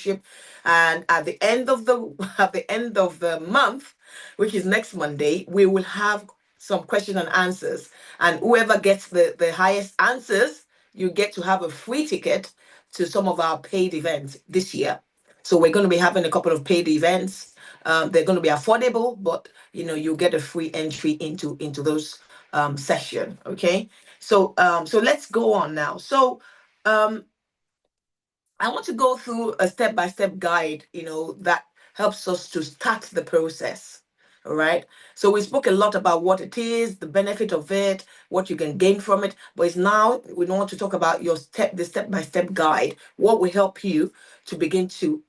partnership. And at the end of the at the end of the month, which is next Monday, we will have some question and answers. And whoever gets the highest answers, you get to have a free ticket to some of our paid events this year. So we're going to be having a couple of paid events. They're going to be affordable, but you get a free entry into those session. Okay. So let's go on now. So um, I want to go through a step-by-step guide, that helps us to start the process. All right. So we spoke a lot about what it is, the benefit of it, what you can gain from it. But it's now we want to talk about the step-by-step guide, what will help you to begin to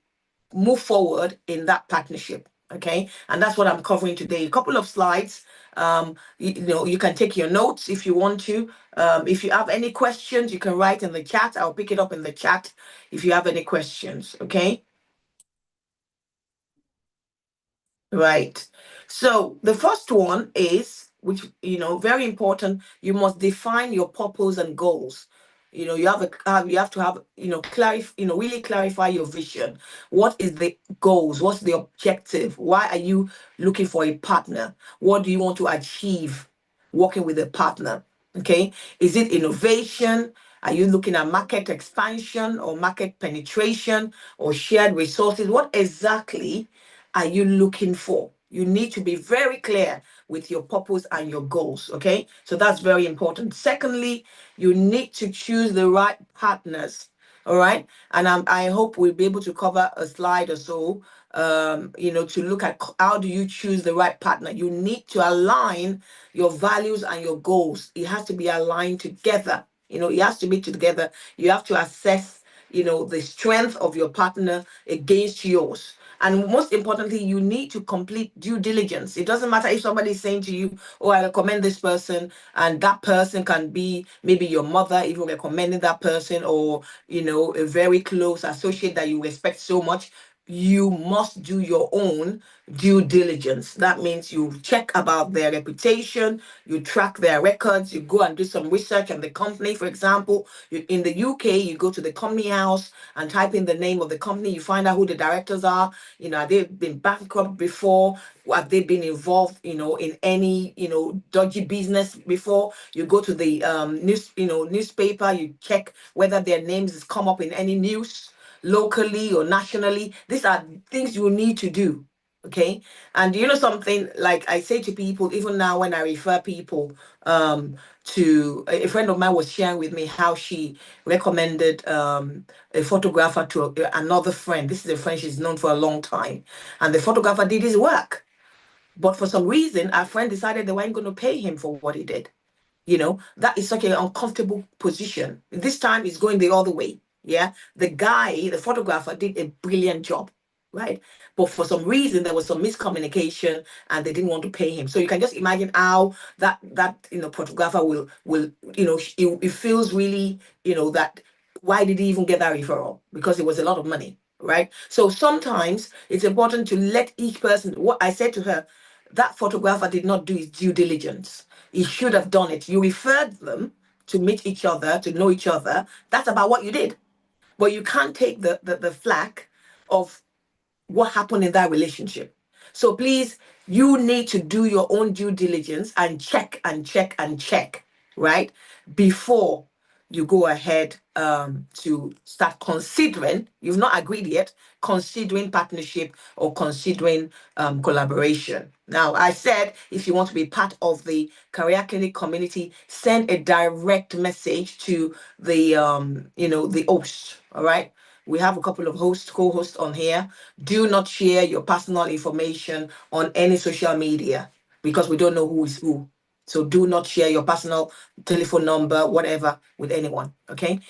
move forward in that partnership. Okay. And that's what I'm covering today. A couple of slides. You can take your notes if you want to. If you have any questions, you can write in the chat. I'll pick it up in the chat if you have any questions. Okay. Right. So the first one is, which, very important, you must define your purpose and goals. You have to have, really clarify your vision. What is the goals? What's the objective? Why are you looking for a partner? What do you want to achieve working with a partner? Okay. Is it innovation? Are you looking at market expansion or market penetration or shared resources? What exactly are you looking for? You need to be very clear with your purpose and your goals. Okay. So that's very important. Secondly, you need to choose the right partners. All right. And I hope we'll be able to cover a slide or so, to look at how do you choose the right partner. You need to align your values and your goals. It has to be aligned together. It has to be together. You have to assess, the strength of your partner against yours. And most importantly, you need to complete due diligence. It doesn't matter if somebody is saying to you, oh, I recommend this person, and that person can be maybe your mother, even recommending that person, or, a very close associate that you respect so much. You must do your own due diligence. That means you check about their reputation, you track their records, you go and do some research on the company. For example, in the UK, you go to the company house and type in the name of the company. You find out who the directors are. Have they been bankrupt before? Have they been involved, in any, dodgy business before? You go to the newspaper, you check whether their names has come up in any news locally or nationally. These are things you need to do. Okay. And something, like I say to people, even now when I refer people to a friend of mine was sharing with me how she recommended a photographer to another friend. This is a friend she's known for a long time. And the photographer did his work. But for some reason, our friend decided they weren't going to pay him for what he did. That is such an uncomfortable position. This time it's going the other way. Yeah. The guy, the photographer, did a brilliant job. Right. But for some reason there was some miscommunication and they didn't want to pay him. So you can just imagine how that photographer will it feels really, that why did he even get that referral? Because it was a lot of money. Right. So sometimes it's important to let each person, what I said to her, that photographer did not do his due diligence. He should have done it. You referred them to meet each other, to know each other. That's about what you did. But you can't take the flack of what happened in that relationship. So please, you need to do your own due diligence and check and check and check, right? Before you go ahead to start considering, you've not agreed yet, considering partnership or considering collaboration. Now, I said if you want to be part of the Career Clinic community, send a direct message to the host, all right? We have a couple of co-hosts on here. Do not share your personal information on any social media because we don't know who is who. So do not share your personal telephone number, whatever, with anyone. Okay.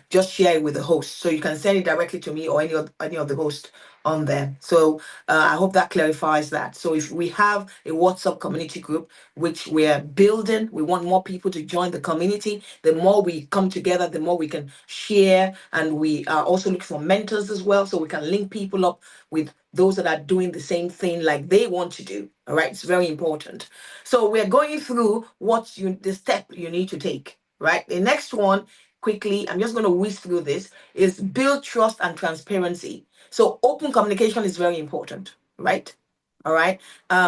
Just share it with the host. So you can send it directly to me or any of the hosts on there. So I hope that clarifies that. So if we have a WhatsApp community group, which we're building, we want more people to join the community. The more we come together, the more we can share. And we are also looking for mentors as well. So we can link people up with those that are doing the same thing like they want to do. All right. It's very important. So we're going through the step you need to take. Right. The next one, quickly, I'm just going to whisk through this, is build trust and transparency. So open communication is very important, right? All right.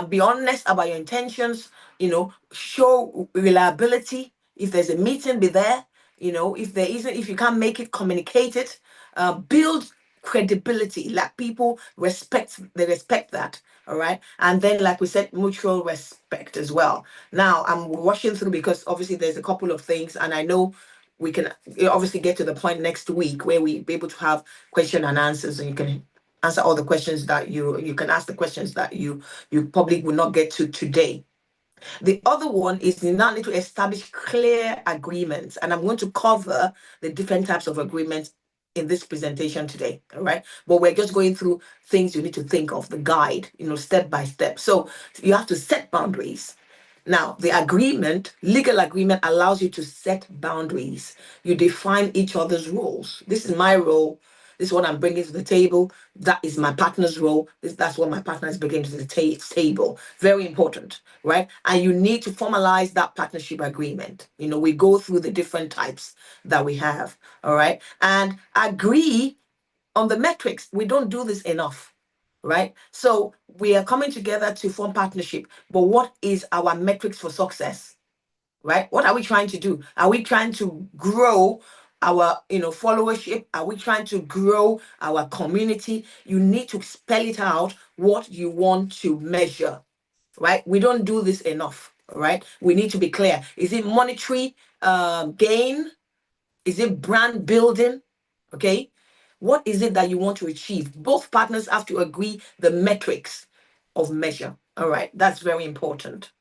Be honest about your intentions, show reliability. If there's a meeting, be there. If there isn't, if you can't make it, communicate it. Build credibility, like people respect that. All right. And then, like we said, mutual respect as well. Now I'm rushing through because obviously there's a couple of things, and I know we can obviously get to the point next week where we be able to have question and answers, and you can answer all the questions that you can ask the questions that you probably will not get to today. The other one is you now need to establish clear agreements, and I'm going to cover the different types of agreements in this presentation today. All right, but we're just going through things you need to think of, the guide, step by step. So you have to set boundaries. Now, the agreement, legal agreement, allows you to set boundaries. You define each other's roles. This is my role. This is what I'm bringing to the table. That is my partner's role. That's what my partner is bringing to the table. Very important, right? And you need to formalize that partnership agreement. We go through the different types that we have, all right? And agree on the metrics. We don't do this enough, right? So we are coming together to form partnership, but what is our metrics for success, right? What are we trying to do? Are we trying to grow our followership? Are we trying to grow our community? You need to spell it out what you want to measure, right? We don't do this enough, right? We need to be clear. Is it monetary gain? Is it brand building? Okay. What is it that you want to achieve? Both partners have to agree the metrics of measure. All right. That's very important.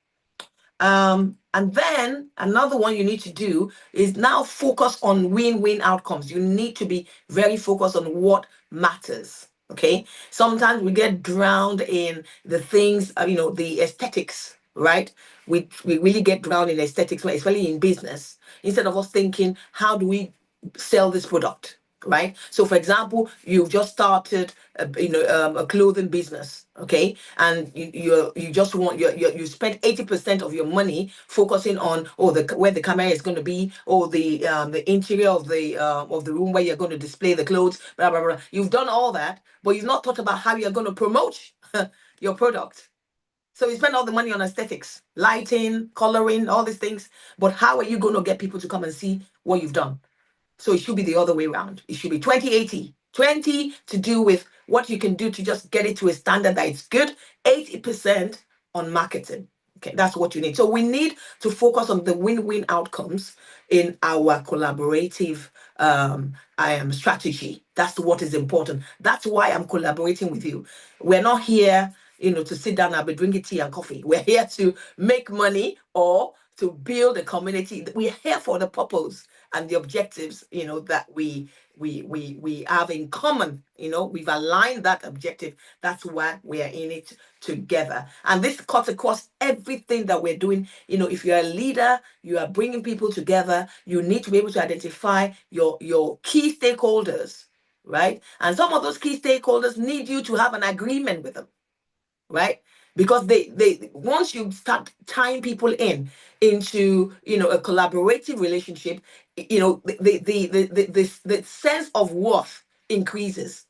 And then another one you need to do is now focus on win-win outcomes. You need to be very focused on what matters. Okay. Sometimes we get drowned in the things, the aesthetics, right? We really get drowned in aesthetics, especially in business. Instead of us thinking, how do we sell this product? Right. So, for example, you've just started, a clothing business, okay, and you just want you spend 80% of your money focusing on where the camera is going to be, or the interior of the room where you're going to display the clothes, blah blah blah. You've done all that, but you've not thought about how you're going to promote your product. So you spend all the money on aesthetics, lighting, coloring, all these things, but how are you going to get people to come and see what you've done? So it should be the other way around. It should be 20-80. 20 to do with what you can do to just get it to a standard that it's good, 80% on marketing. Okay, that's what you need. So we need to focus on the win-win outcomes in our collaborative strategy. That's what is important. That's why I'm collaborating with you. We're not here, to sit down and be drinking tea and coffee. We're here to make money or to build a community. We're here for the purpose and the objectives, that we have in common. We've aligned that objective. That's why we are in it together. And this cuts across everything that we're doing. If you're a leader, you are bringing people together, you need to be able to identify your key stakeholders, right? And some of those key stakeholders need you to have an agreement with them, right? Because they once you start tying people into a collaborative relationship, the sense of worth increases,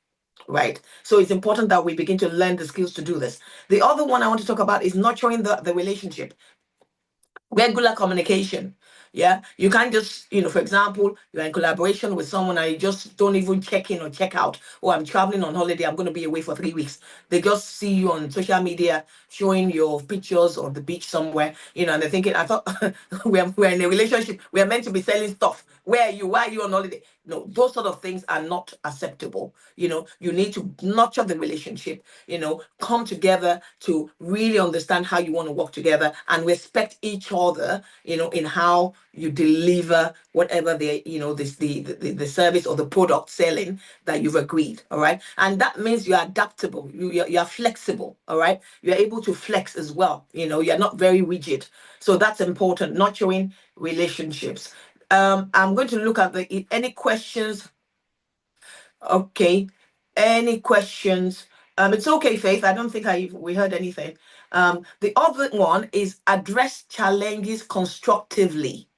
right? So it's important that we begin to learn the skills to do this. The other one I want to talk about is nurturing the relationship. Regular communication. Yeah, you can't just, for example, you're in collaboration with someone and you just don't even check in or check out. Oh, I'm traveling on holiday, I'm going to be away for 3 weeks. They just see you on social media showing your pictures on the beach somewhere, and they're thinking, I thought we're in a relationship, we're meant to be selling stuff. Where are you? Why are you on holiday? No, those sort of things are not acceptable. You need to nurture the relationship, come together to really understand how you want to work together and respect each other, in how you deliver whatever the service or the product selling that you've agreed. All right. And that means you're adaptable, you're flexible. All right. You're able to flex as well. You're not very rigid. So that's important, nurturing relationships. I'm going to look at any questions. Okay. Any questions? It's okay, Faith. I don't think we heard anything. The other one is address challenges constructively.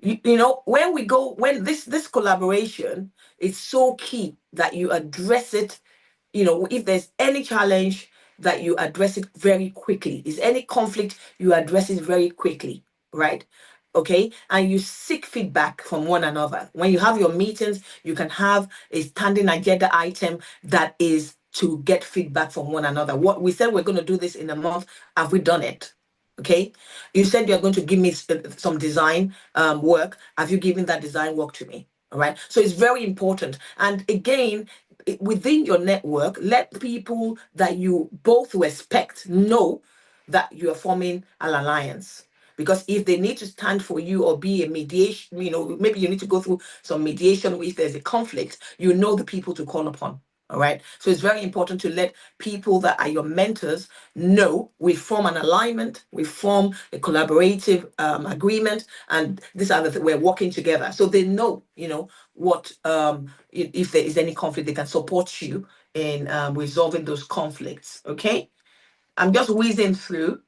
You know, when this collaboration is so key that you address it. You know, if there's any challenge, that you address it very quickly. Is any conflict, you address it very quickly, right? Okay, and you seek feedback from one another. When you have your meetings, you can have a standing agenda item that is to get feedback from one another. What we said, we're going to do this in a month. Have we done it? Okay, you said you're going to give me some design work. Have you given that design work to me? All right, so it's very important. And again, within your network, let people that you both respect know that you are forming an alliance. Because if they need to stand for you or be a mediation, you know, maybe you need to go through some mediation if there's a conflict, you know the people to call upon. All right. So it's very important to let people that are your mentors know we form an alignment, we form a collaborative agreement, and these are we're working together. So they know, you know, what if there is any conflict, they can support you in resolving those conflicts. Okay. I'm just whizzing through.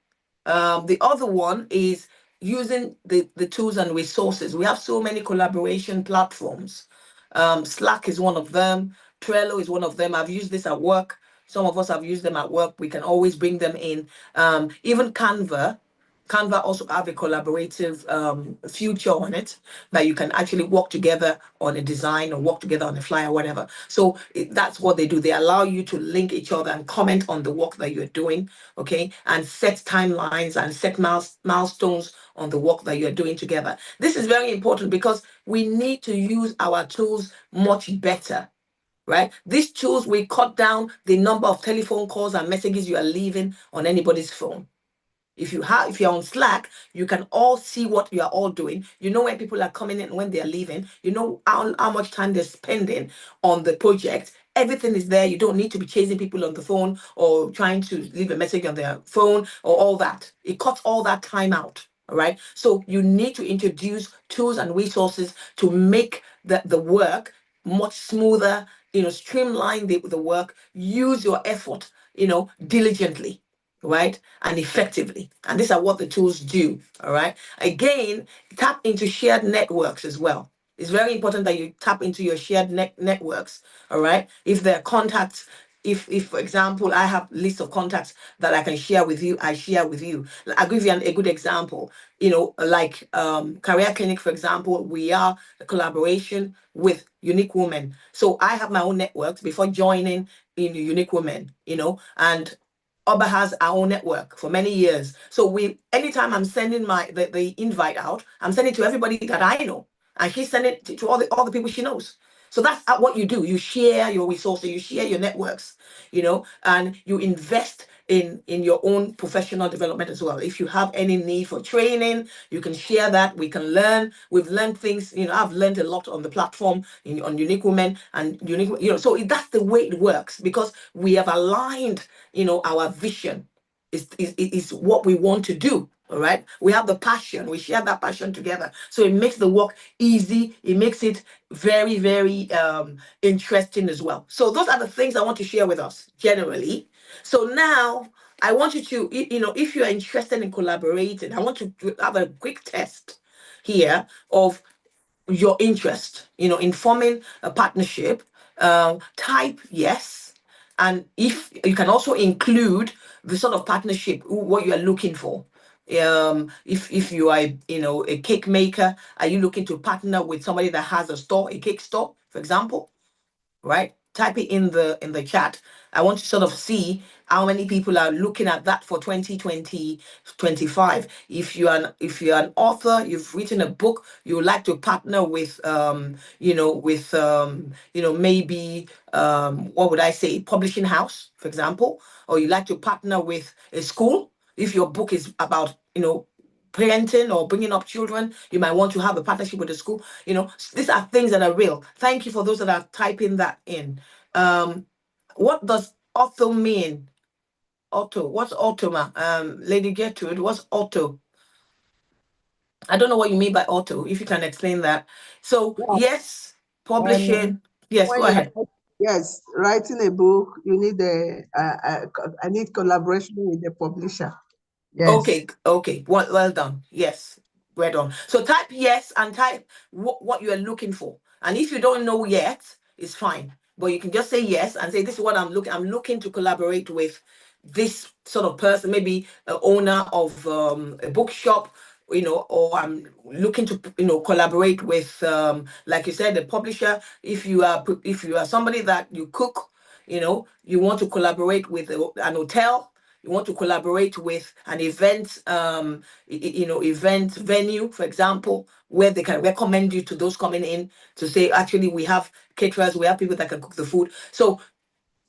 The other one is using the tools and resources. We have so many collaboration platforms. Slack is one of them. Trello is one of them. I've used this at work. Some of us have used them at work. We can always bring them in. Even Canva. Canva also have a collaborative future on it that you can actually work together on a design or work together on a flyer, whatever. So that's what they do. They allow you to link each other and comment on the work that you're doing, okay, and set timelines and set milestones on the work that you're doing together. This is very important because we need to use our tools much better. Right? These tools will cut down the number of telephone calls and messages you are leaving on anybody's phone. If you're on Slack, you can all see what you are all doing. You know when people are coming in, when they're leaving. You know how much time they're spending on the project. Everything is there. You don't need to be chasing people on the phone or trying to leave a message on their phone or all that. It cuts all that time out. All right. So you need to introduce tools and resources to make the work much smoother, you know, streamline the work, use your effort, you know, diligently, right? And effectively. And these are what the tools do. All right. Again, tap into shared networks as well. It's very important that you tap into your shared networks. All right. If there are contacts, if for example, I have lists of contacts that I can share with you, I share with you. I'll give you a good example. You know, like Career Clinic, for example, we are a collaboration with Unique Women. So I have my own networks before joining in Unique Women, you know, and Oba has our own network for many years. So anytime I'm sending the invite out, I'm sending to everybody that I know. And she's sending it to all the people she knows. So that's what you do. You share your resources, you share your networks, you know, and you invest in your own professional development as well. If you have any need for training, you can share that. We can learn. We've learned things, you know, I've learned a lot on the platform on Unique Women and Unique, you know, so that's the way it works because we have aligned, you know, our vision is what we want to do. All right. We have the passion. We share that passion together. So it makes the work easy. It makes it very, very interesting as well. So those are the things I want to share with us generally. So now I want you to, you know, if you are interested in collaborating, I want to have a quick test here of your interest, you know, in forming a partnership. Type yes. And if you can also include the sort of partnership, what you are looking for. If you are, you know, a cake maker, are you looking to partner with somebody that has a store, a cake store, for example? Right? Type it in the chat. I want to sort of see how many people are looking at that for 2025. If you're an author, you've written a book, you would like to partner with maybe what would I say, publishing house, for example, or you like to partner with a school. If your book is about, you know, parenting or bringing up children, you might want to have a partnership with the school. You know, these are things that are real. Thank you for those that are typing that in. What does auto mean? Auto. What's auto, ma? Lady Gertrude, what's auto? I don't know what you mean by auto. If you can explain that. So Yeah. yes, publishing. Yes, go ahead. Yes, writing a book, you need I need collaboration with the publisher. Yes. Okay. Well done. Yes. Right on. So type yes and type what you are looking for. And if you don't know yet, it's fine. But you can just say yes and say, this is what I'm looking. I'm looking to collaborate with this sort of person, maybe a owner of a bookshop, or I'm looking to, collaborate with, like you said, the publisher. If you are somebody that you cook, you want to collaborate with an hotel, you want to collaborate with an event, event venue, for example, where they can recommend you to those coming in to say, actually, we have caterers, we have people that can cook the food. So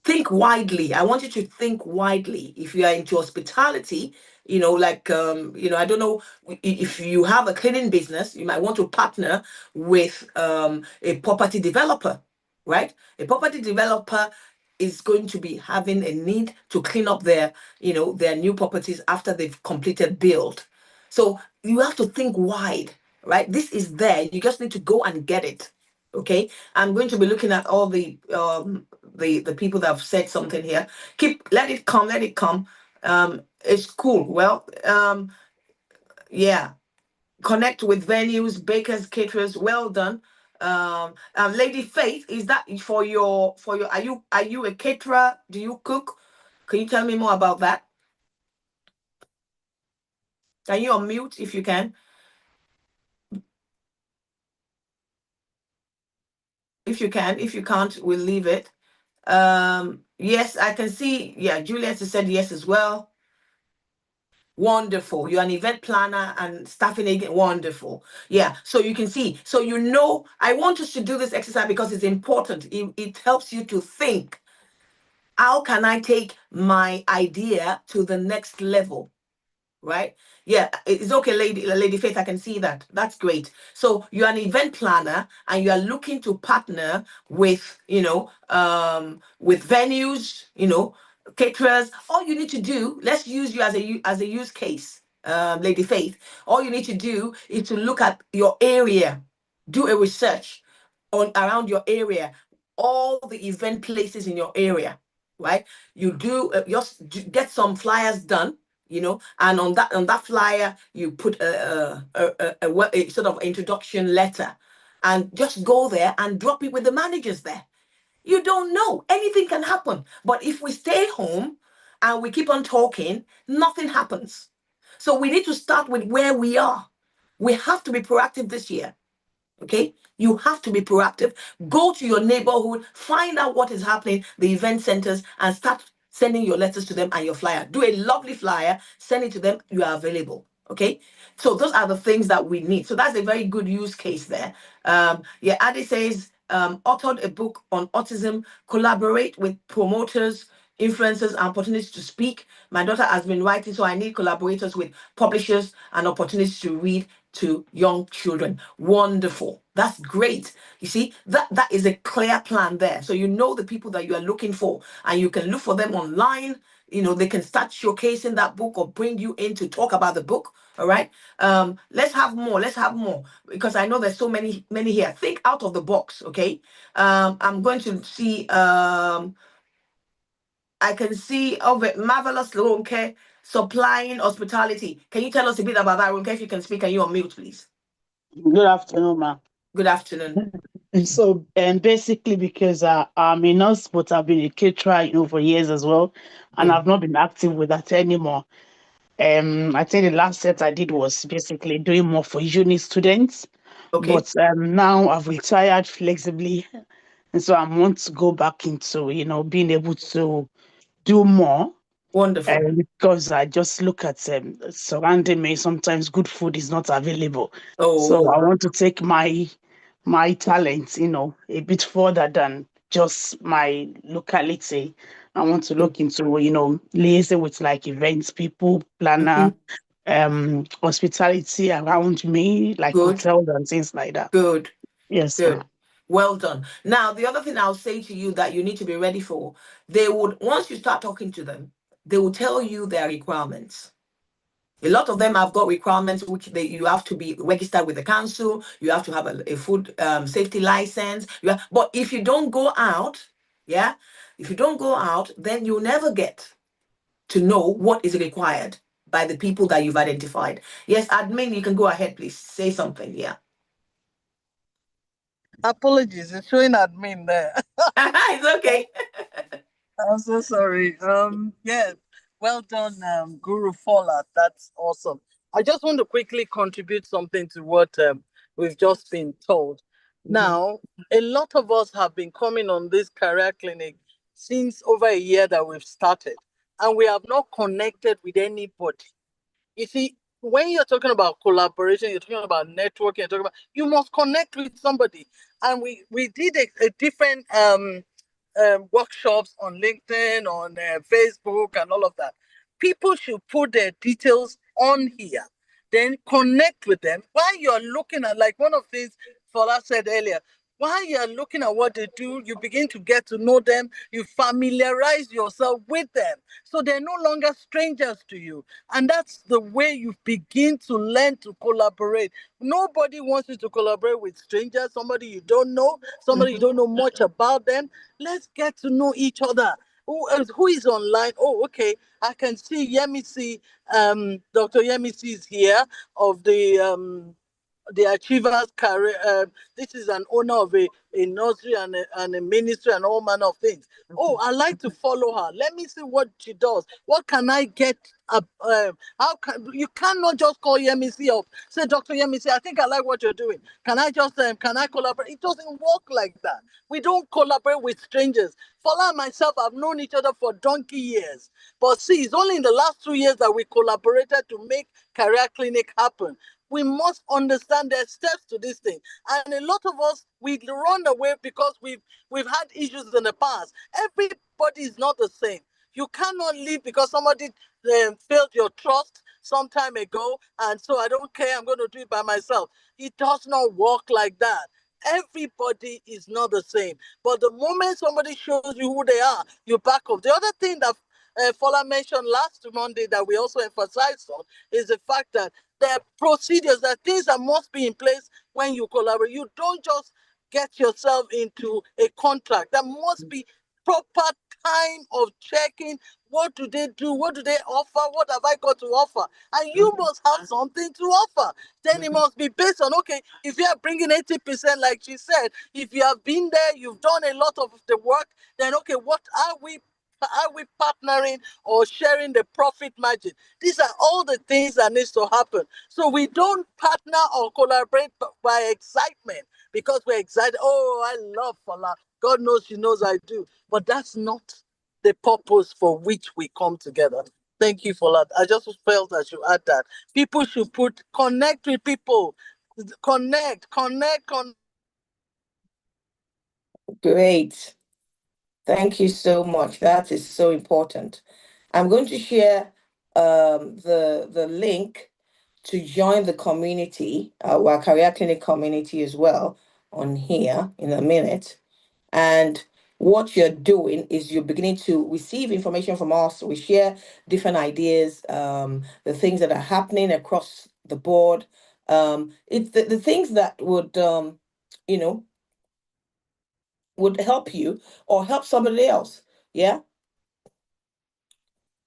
think widely. I want you to think widely. If you are into hospitality, I don't know, if you have a cleaning business, you might want to partner with a property developer, right? A property developer is going to be having a need to clean up their new properties after they've completed build. So you have to think wide, right? This is there. You just need to go and get it. Okay, I'm going to be looking at all the people that have said something here. Let it come, let it come. It's cool. Well, yeah. Connect with venues, bakers, caterers. Well done. Lady Faith, is that for your are you a caterer? Do you cook? Can you tell me more about that? Can you unmute if you can? If you can, if you can't, we'll leave it. Yes, I can see. Yeah, Juliet has said yes as well. Wonderful. You're an event planner and staffing agent. Wonderful. Yeah. So you can see. So I want us to do this exercise because it's important. It helps you to think. How can I take my idea to the next level? Right? Yeah, it's okay, Lady Faith. I can see that. That's great. So you're an event planner and you are looking to partner with, with venues, caterers. All you need to do, let's use you as a use case, Lady Faith. All you need to do is to look at your area, do a research around your area, all the event places in your area, right? You do just get some flyers done, and on that flyer you put a sort of introduction letter, and just go there and drop it with the managers there. You don't know, anything can happen. But if we stay home and we keep on talking, nothing happens. So we need to start with where we are. We have to be proactive this year. Okay, you have to be proactive. Go to your neighborhood, find out what is happening, the event centers, and start sending your letters to them and your flyer. Do a lovely flyer, send it to them. You are available. Okay, so those are the things that we need. So that's a very good use case there. Yeah, Adi says, authored a book on autism, collaborate with promoters, influencers, and opportunities to speak. My daughter has been writing, so I need collaborators with publishers and opportunities to read to young children. Wonderful. That's great. You see, that is a clear plan there. So you know the people that you are looking for, and you can look for them online. They can start showcasing that book or bring you in to talk about the book. All right. Let's have more. Let's have more, because I know there's so many here. Think out of the box. Okay. I'm going to see. I can see of it. Marvelous Ronke, supplying hospitality. Can you tell us a bit about that, Ronke? If you can speak, and you unmute, please. Good afternoon, ma. Good afternoon. So, basically, because I'm a nurse, but I've been a caterer, for years as well, and I've not been active with that anymore. I think the last set I did was basically doing more for uni students, Okay. but now I've retired flexibly, and so I want to go back into, being able to do more. Wonderful. Because I just look at surrounding me, sometimes good food is not available. So Oh, I want to take my talents, a bit further than just my locality. I want to look into, liaising with like events people, planner, hospitality around me, like good, hotels and things like that. good, Yes, good. ma'am. Well done. Now, the other thing I'll say to you that you need to be ready for, once you start talking to them, they will tell you their requirements. A lot of them have got requirements which you have to be registered with the council. You have to have a food safety license. But if you don't go out, if you don't go out, then you'll never get to know what is required. by the people that you've identified. Yes, admin, you can go ahead, please. Say something. Yeah. Apologies, it's showing admin there. It's okay. I'm so sorry. Yeah, well done, Guru Fola. That's awesome. I just want to quickly contribute something to what we've just been told. Now, a lot of us have been coming on this career clinic since over a year that we've started, and we have not connected with anybody. You see, when you're talking about collaboration, you're talking about networking, you're talking about, you must connect with somebody. And we did a different workshops on LinkedIn, on Facebook, and all of that. People should put their details on here, then connect with them while you're looking at, like one of the things Fola said earlier, while you're looking at what they do, you begin to get to know them, you familiarize yourself with them. So they're no longer strangers to you. And that's the way you begin to learn to collaborate. Nobody wants you to collaborate with strangers, somebody you don't know, somebody you don't know much about them. Let's get to know each other. Who is online? Oh, okay. I can see Yemisi, Dr. Yemisi is here of the Achievers Career. This is an owner of a nursery and a ministry and all manner of things. Oh, I like to follow her. Let me see what she does. What can I get? How can you cannot just call Yemisi up? Say, Dr. Yemisi, I think I like what you're doing. Can I just can I collaborate? It doesn't work like that. We don't collaborate with strangers. Fola and myself have known each other for donkey years. But see, it's only in the last 2 years that we collaborated to make Career Clinic happen. We must understand there's steps to this thing. And a lot of us, we run away because we've had issues in the past. Everybody is not the same. You cannot leave because somebody failed your trust some time ago, and so I don't care, I'm going to do it by myself. It does not work like that. Everybody is not the same. But the moment somebody shows you who they are, you back off. The other thing that Fola mentioned last Monday that we also emphasized on is the fact that there are procedures, there are things that must be in place when you collaborate. You don't just get yourself into a contract. There must be proper time of checking. What do they do? What do they offer? What have I got to offer? And you must have something to offer. Then it must be based on, okay, if you are bringing 80%, like she said, if you have been there, you've done a lot of the work, then okay, what are we partnering or sharing the profit margin? These are all the things that needs to happen. So we don't partner or collaborate by excitement because we're excited. Oh, I love Fola. God knows she knows I do. But that's not the purpose for which we come together. Thank you for that. I just felt I should add that. People should connect with people. Connect. Great. Thank you so much. That is so important. I'm going to share the link to join the community, our Career Clinic community as well, on here in a minute. And what you're doing is you're beginning to receive information from us. We share different ideas, the things that are happening across the board. It's the things that would, you know, would help you or help somebody else. Yeah.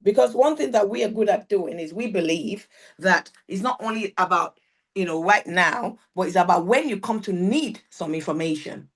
Because one thing that we are good at doing is we believe that it's not only about, right now, but it's about when you come to need some information.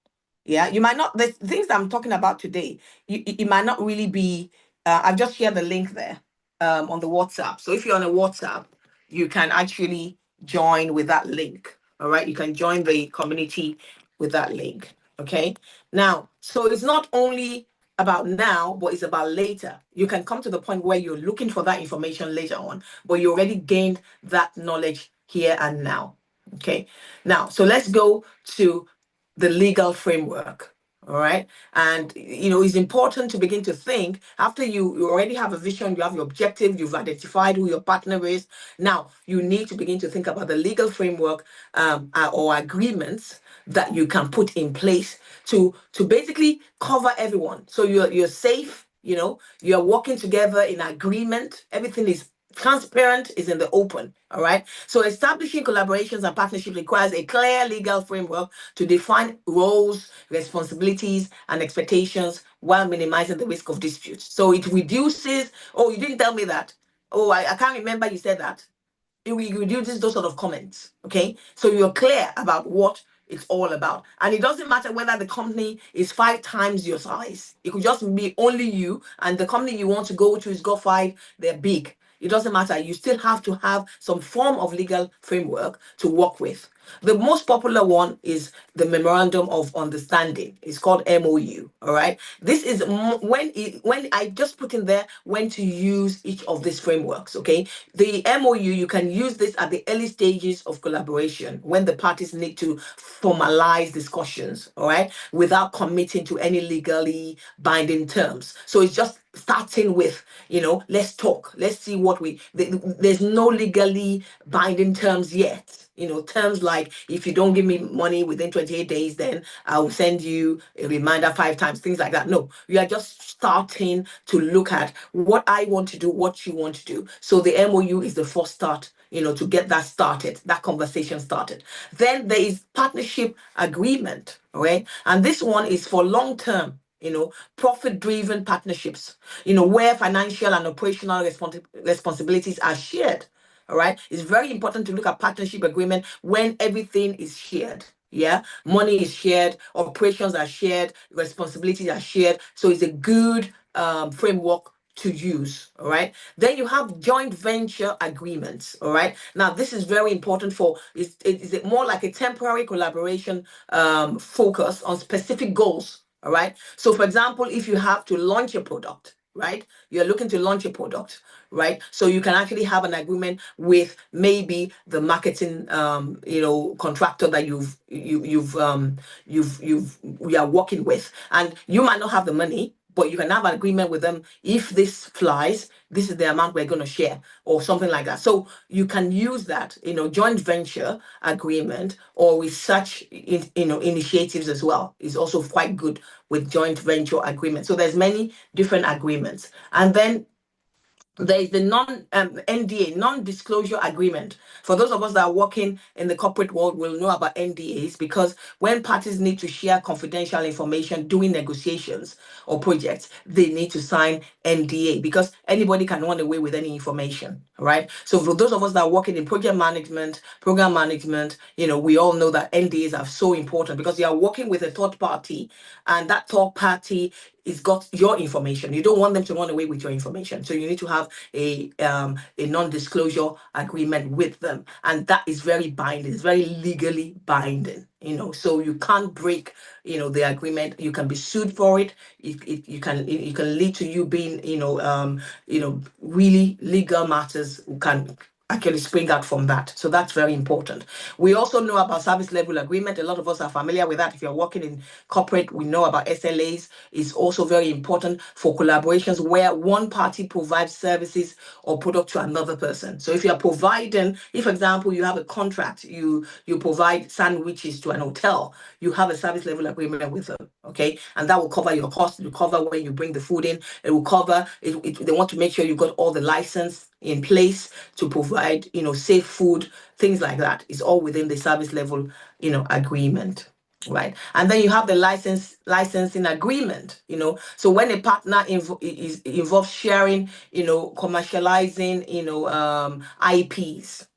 Yeah, you might not, the things that I'm talking about today, it might not really be, I've just shared the link there on the WhatsApp. So if you're on a WhatsApp, you can actually join with that link. All right, you can join the community with that link. Okay, now, so it's not only about now, but it's about later. You can come to the point where you're looking for that information later on, but you already gained that knowledge here and now. Okay, now, so let's go to the legal framework. All right. And, it's important to begin to think after you already have a vision, you have your objective, you've identified who your partner is. Now, you need to begin to think about the legal framework or agreements that you can put in place to basically cover everyone. So you're safe, you're working together in agreement. Everything is transparent, is in the open. All right. So establishing collaborations and partnerships requires a clear legal framework to define roles, responsibilities, and expectations while minimizing the risk of disputes. So it reduces, oh, you didn't tell me that. Oh, I can't remember you said that. It reduces those sort of comments. Okay, so you're clear about what it's all about, and it doesn't matter whether the company is 5 times your size. It could just be only you, and the company you want to go to is got 5. They're big. It doesn't matter. You still have to have some form of legal framework to work with. The most popular one is the Memorandum of Understanding. It's called MOU. All right. This is when I just put in there when to use each of these frameworks. Okay. The MOU, you can use this at the early stages of collaboration when the parties need to formalize discussions. All right, without committing to any legally binding terms. So it's just starting with, let's talk, let's see what there's no legally binding terms yet. Terms like, if you don't give me money within 28 days, then I will send you a reminder 5 times, things like that. No, you are just starting to look at what I want to do, what you want to do. So the MOU is the first start, to get that started, that conversation started. Then there is partnership agreement, right? And this one is for long term, profit-driven partnerships, where financial and operational responsibilities are shared. All right. It's very important to look at partnership agreement when everything is shared. Yeah. Money is shared, operations are shared, responsibilities are shared. So it's a good framework to use. All right. Then you have joint venture agreements. All right. Now, this is very important is it more like a temporary collaboration focus on specific goals. All right. So, for example, if you have to launch a product, right? You're looking to launch a product, right? So you can actually have an agreement with maybe the marketing, contractor that we are working with, and you might not have the money, but you can have an agreement with them. If this flies, this is the amount we're going to share, or something like that. So you can use that, joint venture agreement, or research, initiatives as well is also quite good with joint venture agreement. So there's many different agreements. And then there is the NDA, non-disclosure agreement. For those of us that are working in the corporate world, will know about NDAs, because when parties need to share confidential information during negotiations or projects, they need to sign NDA, because anybody can run away with any information, right? So for those of us that are working in project management, program management, we all know that NDAs are so important, because you are working with a third party, and that third party is got your information. You don't want them to run away with your information. So you need to have a non-disclosure agreement with them. And that is very binding. It's very legally binding, so you can't break, the agreement. You can be sued for it. You can lead to you being, really legal matters can actually spring out from that. So that's very important. We also know about service level agreement. A lot of us are familiar with that. If you're working in corporate, we know about SLAs. It's also very important for collaborations where one party provides services or product to another person. So if you're providing, if for example, you have a contract, you provide sandwiches to an hotel, you have a service level agreement with them, okay? And that will cover your cost. It will cover when you bring the food in. It will cover, they want to make sure you got all the license in place to provide, safe food, things like that. It's all within the service level, agreement, right? And then you have the licensing agreement, So when a partner involves sharing, commercializing, IPs,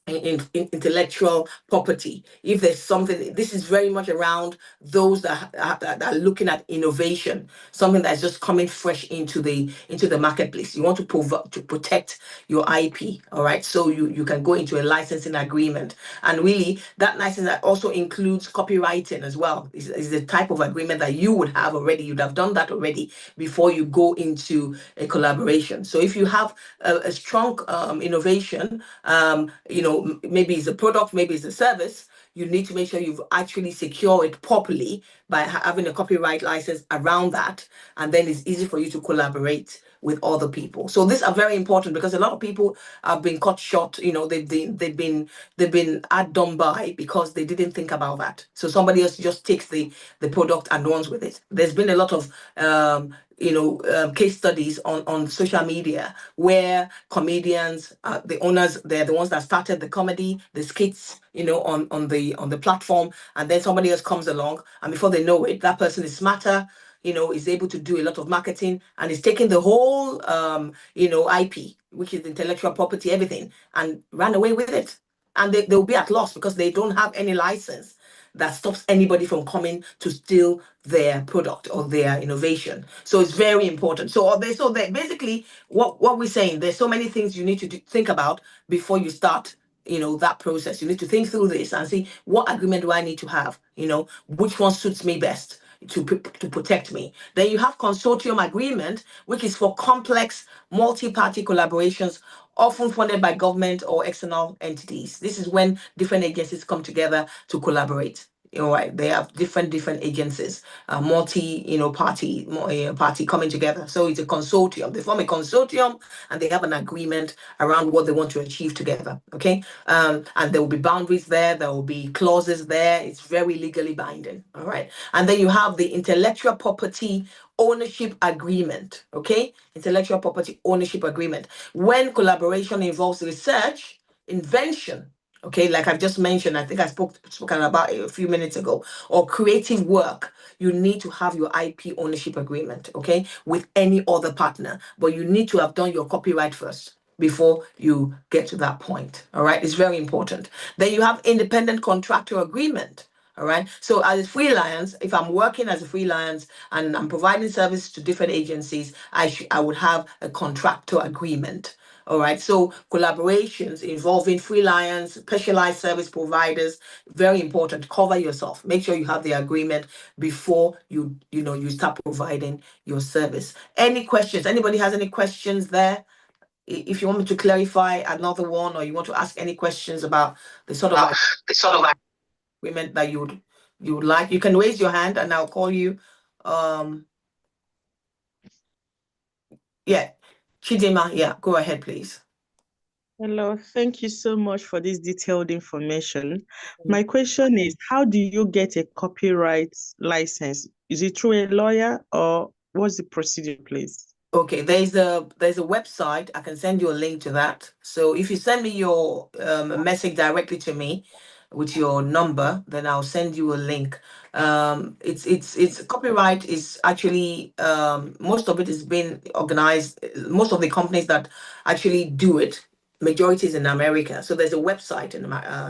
in intellectual property. If there's something, this is very much around those that are looking at innovation, something that's just coming fresh into the marketplace. You want to protect your IP, all right? So you can go into a licensing agreement, and really that license also includes copywriting as well. Is the type of agreement that you would have already. You'd have done that already before you go into a collaboration. So if you have a strong innovation, maybe it's a product, maybe it's a service, you need to make sure you've actually secure it properly by having a copyright license around that, and then it's easy for you to collaborate with other people. So these are very important, because a lot of people have been cut short. They've been outdone by, because they didn't think about that. So somebody else just takes the product and runs with it. There's been a lot of case studies on social media where comedians, the owners, they're the ones that started the comedy, the skits, on the platform, and then somebody else comes along, and before they know it, that person is smarter, is able to do a lot of marketing and is taking the whole, IP, which is intellectual property, everything, and ran away with it. And they'll be at loss because they don't have any license that stops anybody from coming to steal their product or their innovation. So it's very important. So basically what we're saying, there's so many things you need to think about before you start that process. You need to think through this and see, what agreement do I need to have? Which one suits me best to protect me. Then you have consortium agreement, which is for complex multi-party collaborations, often funded by government or external entities. This is when different agencies come together to collaborate. Right, they have different agencies, party coming together. So it's a consortium. They form a consortium and they have an agreement around what they want to achieve together. Okay, and there will be boundaries there. There will be clauses there. It's very legally binding. All right, and then you have the intellectual property ownership agreement. Okay, intellectual property ownership agreement. When collaboration involves research, invention, okay, like I've just mentioned, I think I spoken about it a few minutes ago, or creative work, you need to have your IP ownership agreement, okay, with any other partner, but you need to have done your copyright first before you get to that point. All right, it's very important. Then you have independent contractor agreement. All right. So as a freelance, if I'm working as a freelance and I'm providing service to different agencies, I would have a contractor agreement. All right. So collaborations involving freelance, specialized service providers, very important. Cover yourself. Make sure you have the agreement before you start providing your service. Any questions? Anybody has any questions there? If you want me to clarify another one, or you want to ask any questions about the sort of agreement that you would like, you can raise your hand and I'll call you. Yeah, Chidima, yeah, go ahead, please. Hello, thank you so much for this detailed information. My question is, how do you get a copyright license? Is it through a lawyer or what's the procedure, please? Okay, there's a website. I can send you a link to that. So if you send me your message directly to me with your number, then I'll send you a link. It's copyright is actually most of it is being organized. Most of the companies that actually do it, majority is in America. So there's a website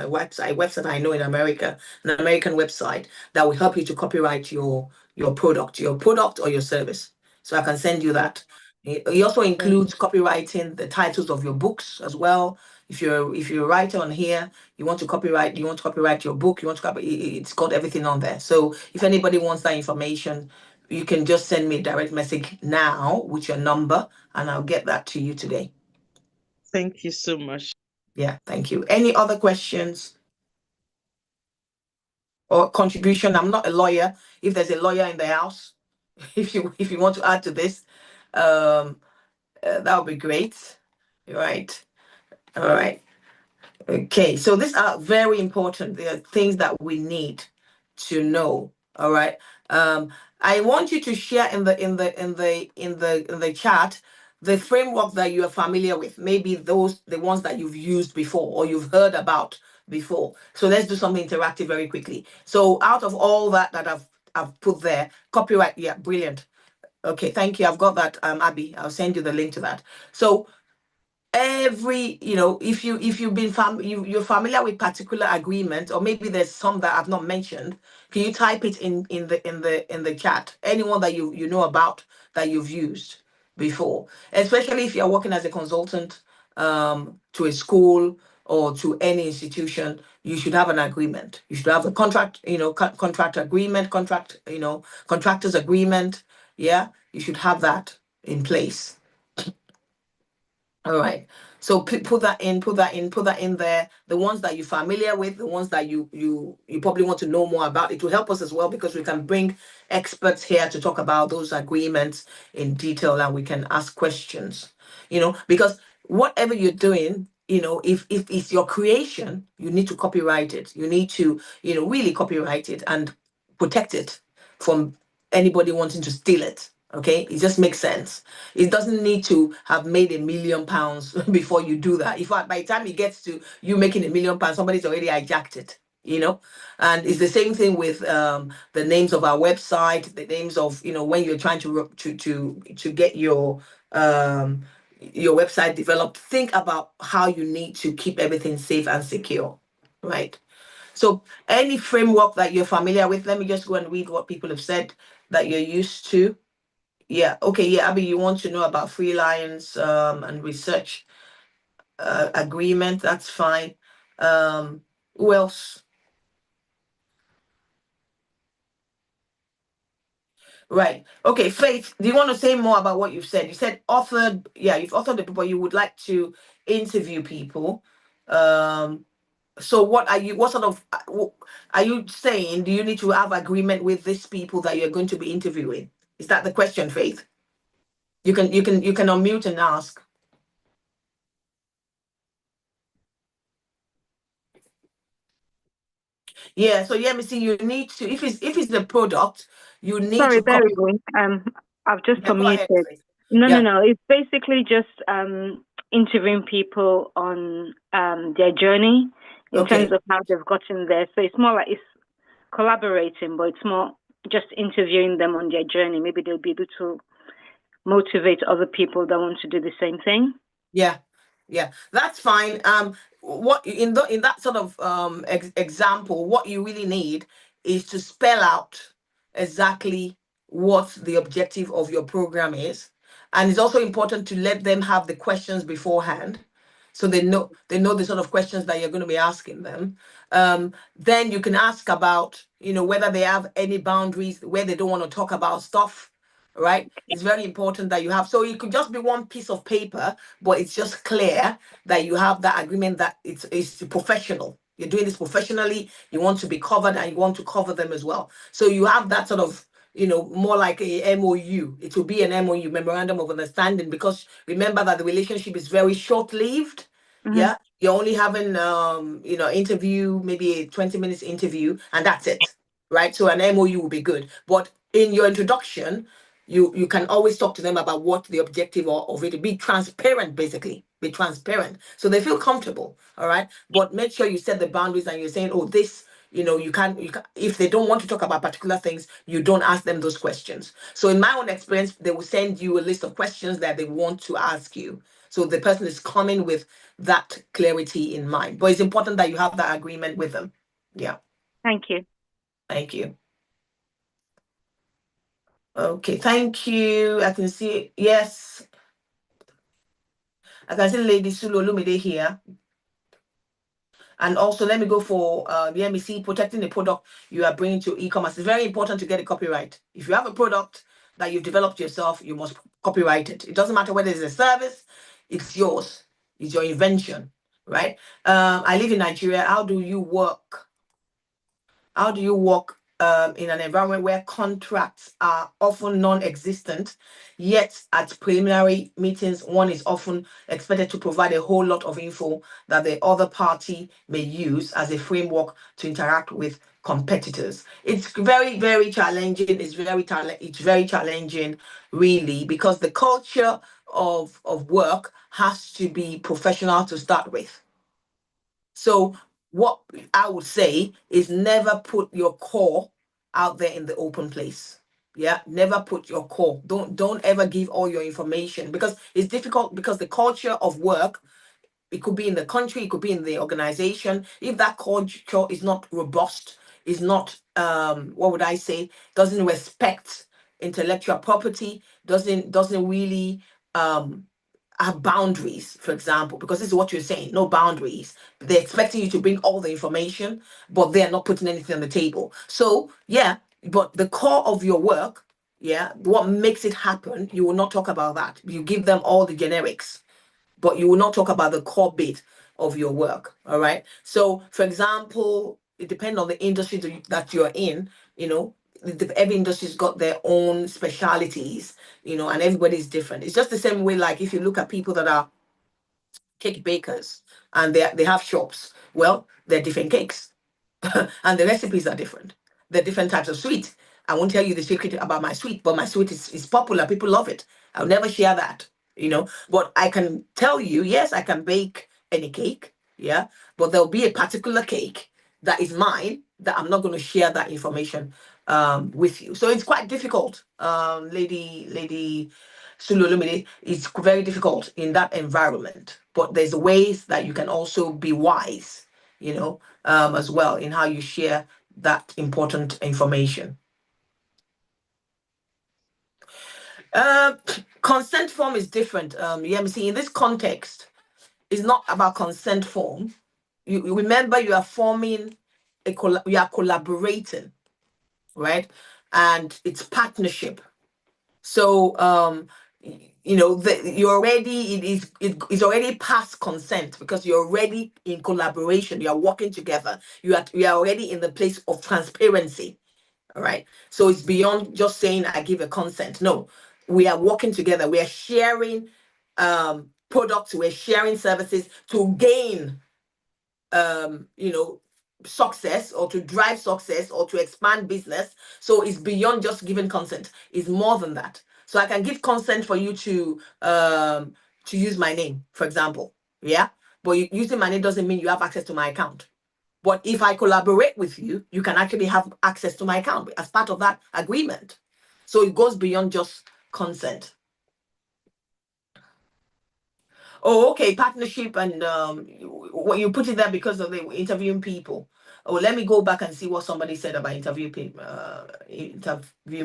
website I know in America, an American website that will help you to copyright your product or your service. So I can send you that. It also includes copywriting the titles of your books as well. If you're a writer on here, you want to copyright your book, it's got everything on there. So if anybody wants that information, you can just send me a direct message now with your number and I'll get that to you today. Thank you so much. Yeah, thank you. Any other questions or contribution? I'm not a lawyer. If there's a lawyer in the house, if you want to add to this, that would be great. Right. All right. Okay. So these are very important. They are things that we need to know. All right. I want you to share in the chat the framework that you are familiar with. Maybe the ones that you've used before or you've heard about before. So let's do something interactive very quickly. So out of all that I've put there, copyright. Yeah, brilliant. Okay, thank you. I've got that, Abby. I'll send you the link to that. So every, if you've been you're familiar with particular agreement, or maybe there's some that I've not mentioned, can you type it in the chat? Anyone that you know about that you've used before, especially if you're working as a consultant to a school or to any institution, you should have an agreement. You should have a contract, contract agreement, contractors agreement. Yeah, you should have that in place. All right. So put that in there. The ones that you're familiar with, the ones that you probably want to know more about. It will help us as well because we can bring experts here to talk about those agreements in detail and we can ask questions. Because whatever you're doing, if it's your creation, you need to copyright it. You need to, really copyright it and protect it from anybody wanting to steal it. Okay, it just makes sense. It doesn't need to have made £1 million before you do that. In fact, by the time it gets to you making £1 million, somebody's already hijacked it. And it's the same thing with the names of our website, the names of, when you're trying to get your website developed, think about how you need to keep everything safe and secure, right? So any framework that you're familiar with, let me just go and read what people have said that you're used to. Yeah, okay, yeah, Abby, you want to know about freelance and research agreement, that's fine. Who else? Right. Okay, Faith, do you want to say more about what you've said? You said authored, yeah, you've authored the people, you would like to interview people. So what sort of, are you saying, do you need to have agreement with these people that you're going to be interviewing? Is that the question, Faith? You can unmute and ask. Yeah, so yeah, Missy, you need to, if it's the product, you need Sorry, to bear with me. I've just Yeah, go ahead, unmuted. Faith. No, Yeah. no. It's basically just interviewing people on their journey in Okay. terms of how they've gotten there. So it's more like it's collaborating, but it's more just interviewing them on their journey. Maybe they'll be able to motivate other people that want to do the same thing. Yeah, that's fine. What in that sort of example, what you really need is to spell out exactly what the objective of your program is, and it's also important to let them have the questions beforehand, so they know the sort of questions that you're going to be asking them. Then you can ask about whether they have any boundaries where they don't want to talk about stuff. Right, it's very important that you have. So it could just be one piece of paper, but it's just clear that you have that agreement that it's professional. You're doing this professionally. You want to be covered, and you want to cover them as well. So you have that sort of, more like a MOU. It will be an MOU, memorandum of understanding, because remember that the relationship is very short-lived. Mhm. Yeah, you're only having interview, maybe a 20 minutes interview, and that's it. Right. So an MOU will be good. But in your introduction, you can always talk to them about what the objective of it. Be transparent, basically. Be transparent so they feel comfortable. All right, but make sure you set the boundaries, and you're saying, oh, this, you can if they don't want to talk about particular things, you don't ask them those questions. So in my own experience, they will send you a list of questions that they want to ask you, so the person is coming with that clarity in mind. But it's important that you have that agreement with them. Yeah. Thank you. Thank you. Okay, thank you. I can see, yes. I can see Lady Sulu Olumide here. And also, let me go for the MEC, protecting the product you are bringing to e-commerce. It's very important to get a copyright. If you have a product that you've developed yourself, you must copyright it. It doesn't matter whether it's a service, it's yours. It's your invention, right? I live in Nigeria. How do you work? How do you work in an environment where contracts are often non-existent, yet at preliminary meetings, one is often expected to provide a whole lot of info that the other party may use as a framework to interact with competitors? It's very, very challenging. It's very challenging, really, because the culture of work has to be professional to start with. So what I would say is never put your core out there in the open place. Yeah, never put your core. Don't ever give all your information, because it's difficult, because the culture of work, it could be in the country, it could be in the organization. If that culture is not robust, is not what would I say, doesn't respect intellectual property, doesn't really have boundaries, for example, because this is what you're saying, no boundaries. They're expecting you to bring all the information, but they're not putting anything on the table. So yeah, but the core of your work, yeah, what makes it happen, you will not talk about that. You give them all the generics, but you will not talk about the core bit of your work. All right. So, for example, it depends on the industry that you're in. Every industry's got their own specialities. And everybody's different. It's just the same way. Like if you look at people that are cake bakers and they have shops, well, they're different cakes, and the recipes are different. They're different types of sweets. I won't tell you the secret about my sweet, but my sweet is popular. People love it. I'll never share that, But I can tell you, yes, I can bake any cake, yeah, but there'll be a particular cake that is mine, that I'm not going to share that information with you. So it's quite difficult, Lady Sulolumide. It's very difficult in that environment. But there's ways that you can also be wise, as well in how you share that important information. Consent form is different. In this context, it's not about consent form. You remember you are forming you are collaborating, right? And it's partnership. So you're already it's already past consent because you're already in collaboration. You are working together. You are already in the place of transparency. All right. So it's beyond just saying I give a consent. No, we are working together. We are sharing products. We're sharing services to gain success or to drive success or to expand business. So it's beyond just giving consent. It's more than that. So I can give consent for you to use my name, for example. Yeah. But using my name doesn't mean you have access to my account. But if I collaborate with you, you can actually have access to my account as part of that agreement. So it goes beyond just consent. Oh, okay, partnership and what you put it there because of the interviewing people. Oh, let me go back and see what somebody said about interviewing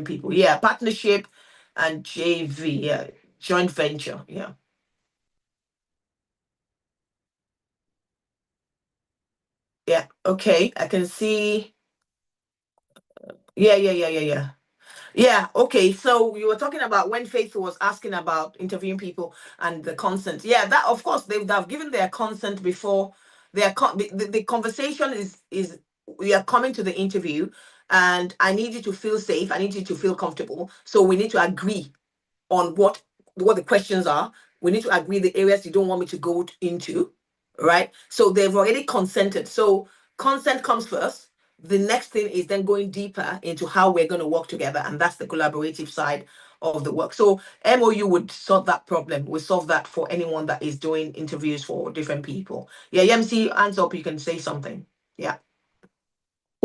people. Yeah, partnership and JV. Yeah, joint venture. Yeah. Yeah. Okay, I can see. Yeah. Yeah, okay. So you were talking about when Faith was asking about interviewing people and the consent. Yeah, that of course they would have given their consent before the conversation is we are coming to the interview and I need you to feel safe. I need you to feel comfortable. So we need to agree on what the questions are. We need to agree the areas you don't want me to go into, right? So they've already consented. So consent comes first. The next thing is then going deeper into how we're going to work together, and that's the collaborative side of the work. So MOU would solve that problem. We solve that for anyone that is doing interviews for different people. Yeah, MC, hands up, you can say something. Yeah.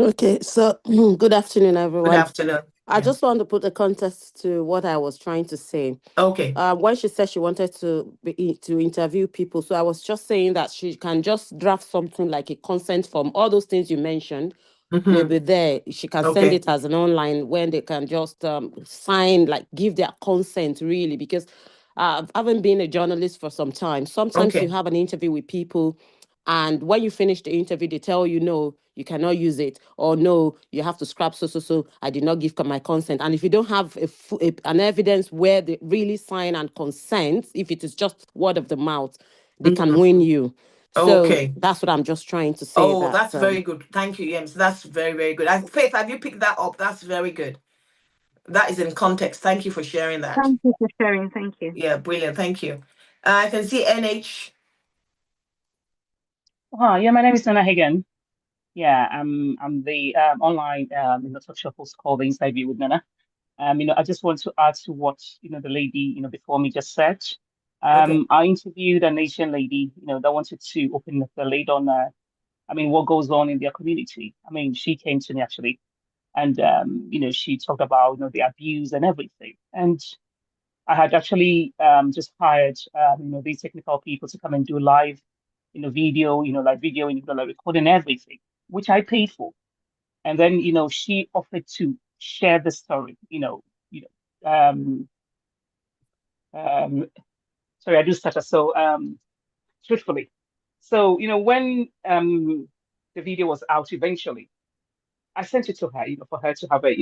Okay, so good afternoon, Good everyone. afternoon. I Yeah. just want to put a context to what I was trying to say. Okay. When she said she wanted to interview people, so I was just saying that she can just draft something like a consent form. All those things you mentioned will be there. She can send Okay. it as an online when they can just sign, like give their consent really, because I haven't been a journalist for some time. Sometimes Okay. you have an interview with people, and when you finish the interview, they tell you, no, you cannot use it, or no, you have to scrap so. I did not give my consent. And if you don't have an evidence where they really sign and consent, if it is just word of the mouth, they can win you. So Okay. that's what I'm just trying to say. Oh, that's very good. Thank you, Yems. That's very, very good. Faith, have you picked that up? That's very good. That is in context. Thank you for sharing that. Thank you for sharing. Thank you. Yeah, brilliant. Thank you. I can see NH. Hi, yeah, my name is Nana Hagan. Yeah, I'm the online talk show host called The Inside View with Nana. I just want to add to what the lady before me just said. Okay. I interviewed an Asian lady that wanted to open the lid on what goes on in their community. She came to me actually, and she talked about the abuse and everything. And I had actually just hired these technical people to come and do live video, like videoing, like recording everything, which I paid for. And then, she offered to share the story, sorry, I do stutter. So, truthfully. So, when the video was out eventually, I sent it to her, for her to have a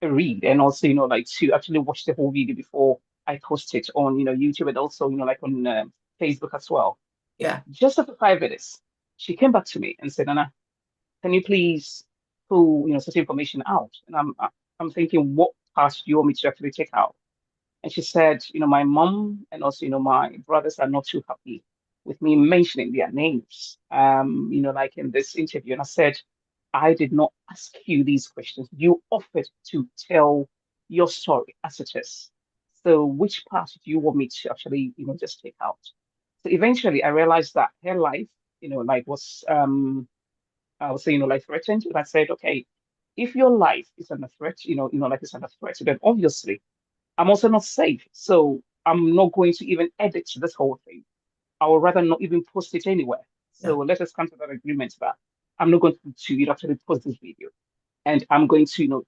read and also, like to actually watch the whole video before I post it on, YouTube and also, like on Facebook as well. Yeah. Just after 5 minutes, she came back to me and said, Anna, can you please pull, such information out? And I'm thinking, what part do you want me to actually take out? And she said, my mom and also, my brothers are not too happy with me mentioning their names, like in this interview. And I said, I did not ask you these questions. You offered to tell your story as it is. So which part do you want me to actually, just take out? So eventually I realized that her life like was I was saying, like threatened. And I said, okay, if your life is under threat, like it's under threat, then obviously I'm also not safe. So I'm not going to even edit this whole thing. I would rather not even post it anywhere. So let us come to that agreement that I'm not going to actually post this video, and I'm going to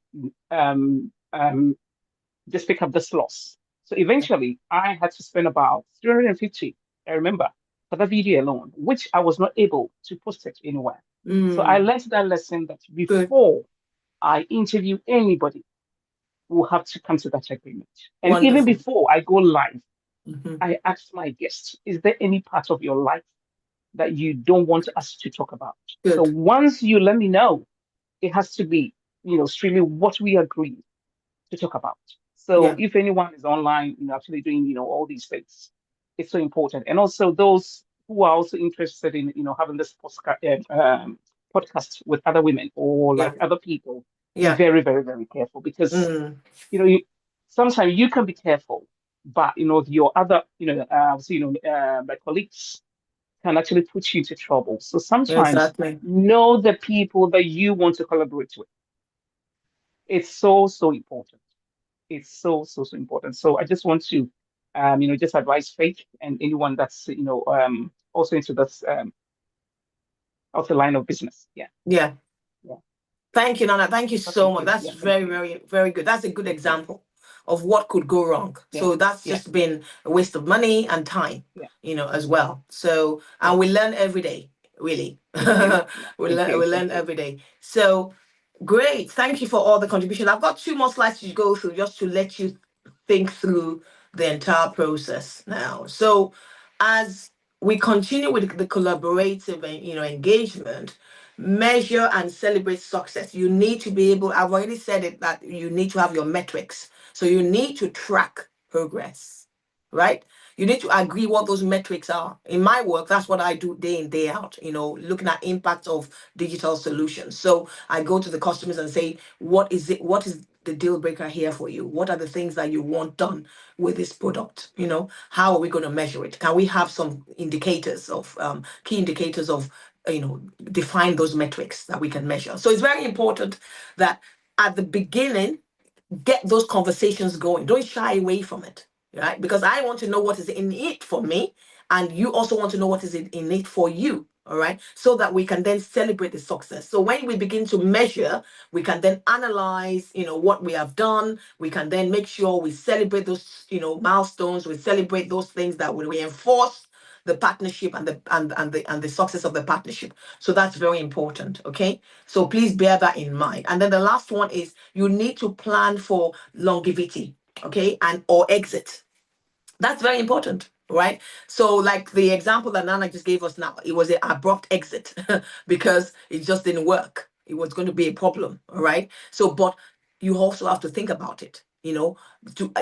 just pick up this loss. So eventually, I had to spend about 350. I remember for the video alone, which I was not able to post it anywhere. So I learned that lesson that before I interview anybody, we'll have to come to that agreement. And even Wonderful. before I go live, Mhm. I ask my guests, is there any part of your life that you don't want us to talk about? Good. So once you let me know, it has to be, strictly what we agreed to talk about. So Yeah. if anyone is online, actually doing, all these things, it's so important. And also those who are also interested in, having this podcast with other women or Yeah. like other people, be Yeah. very, very, very careful because, Mm. sometimes you can be careful, but, your other, my colleagues can actually put you into trouble. So sometimes Exactly. know the people that you want to collaborate with. It's so, so important. It's so, so, so important. So I just want to, just advise Faith and anyone that's, also into this, of the line of business. Yeah. Yeah. Yeah. Thank you, Nana. Thank you so much. That's Yeah, very, very, very good. That's a good example of what could go wrong. Yeah. So that's Yeah. just been a waste of money and time, Yeah. as well. So, and we learn every day, really. Yeah. we learn every day. So great. Thank you for all the contribution. I've got 2 more slides to go through just to let you think through the entire process now. So as we continue with the collaborative engagement, measure and celebrate success. You need to be able, I've already said it, that you need to have your metrics. So you need to track progress, right? You need to agree what those metrics are. In my work, that's what I do day in, day out, looking at impact of digital solutions. So I go to the customers and say, what is the deal breaker here for you? What are the things that you want done with this product? How are we going to measure it? Can we have some indicators of key indicators of define those metrics that we can measure? So it's very important that at the beginning, get those conversations going. Don't shy away from it, right? Because I want to know what is in it for me, and you also want to know what is in it for you. All right, so that we can then celebrate the success. So when we begin to measure, we can then analyze, what we have done. We can then make sure we celebrate those, milestones. We celebrate those things that will reinforce the partnership and the success of the partnership. So that's very important. Okay. So please bear that in mind. And then the last one is you need to plan for longevity, okay, and or exit. That's very important, right? So like the example that Nana just gave us now, it was an abrupt exit because it just didn't work. It was going to be a problem, all right? So, but you also have to think about it, you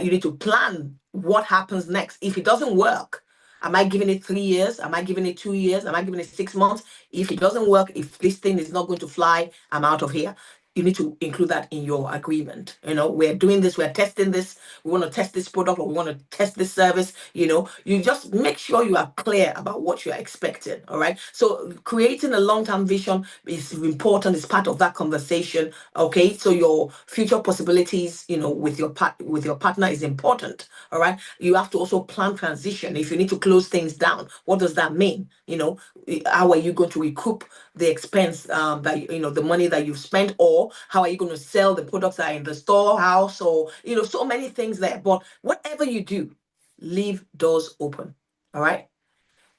need to plan what happens next. If it doesn't work, am I giving it 3 years? Am I giving it 2 years? Am I giving it 6 months? If it doesn't work, if this thing is not going to fly, I'm out of here. You need to include that in your agreement. We're doing this, we're testing this, we want to test this product or we want to test this service. You just make sure you are clear about what you are expecting. All right. So creating a long-term vision is important, it's part of that conversation. Okay. So your future possibilities, with your partner is important. All right. You have to also plan transition. If you need to close things down, what does that mean? How are you going to recoup the expense that the money that you've spent, or how are you going to sell the products that are in the storehouse, or so many things there. But whatever you do, leave doors open. All right.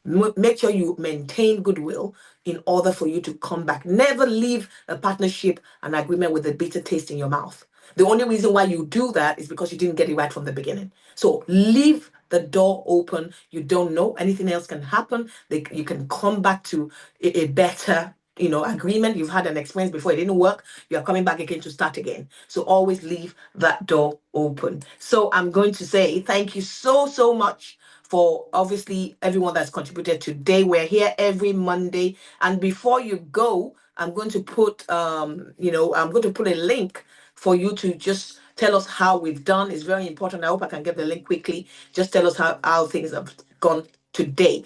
Make sure you maintain goodwill in order for you to come back. Never leave a partnership, an agreement with a bitter taste in your mouth. The only reason why you do that is because you didn't get it right from the beginning. So leave the door open. You don't know, anything else can happen. You can come back to a better agreement. You've had an experience before, it didn't work. You are coming back again to start again. So always leave that door open. So I'm going to say thank you so, so much for obviously everyone that's contributed today. We're here every Monday. And before you go, I'm going to put I'm going to put a link for you to just tell us how we've done. It's very important. I hope I can get the link quickly. Just tell us how things have gone today.